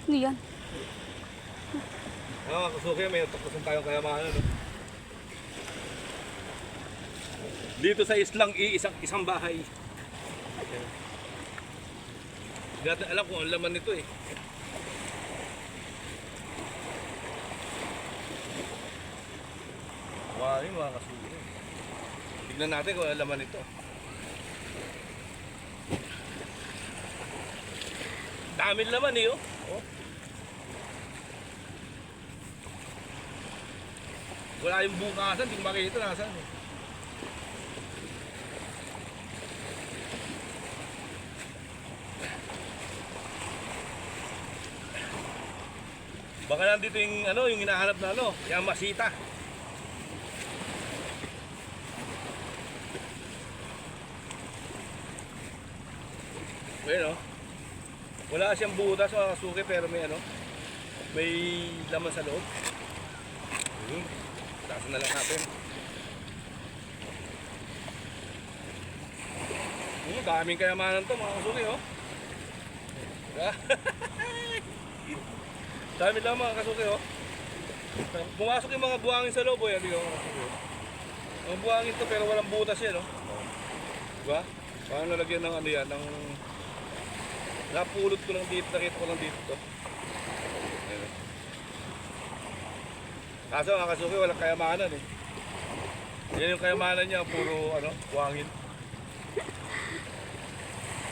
Ano yan? Mga kasuki, may tapusin tayong kayamanan. No? Dito sa islang isang bahay. Hindi natin alam kung ang laman nito eh. Wow, yun mga kasuki. Tignan natin kung ang laman nito. Daming laman eh, oh. Wala yung bukasan, hindi ko makikita nasaan eh. Baka nandito yung ano, yung hinahanap na ano, yung masita. Well, oh. Wala siyang butas mga kasuki pero may ano, may laman sa loob. Taas na lang natin. Daming kayamanan to mga kasuki, oh. Dami lang mga kasuki, oh. Pumasok yung mga buhangin sa loob, oh. Yan, mga kasuki. Mga buhangin to pero walang butas yan, oh. Diba? Parang nalagyan ng ano yan, ng... Napulot ko lang dito, nakita ko lang dito to. Ayan. Kaso mga kasuki, walang kayamanan eh. Yan yung kayamanan niya, puro ano, buhangin.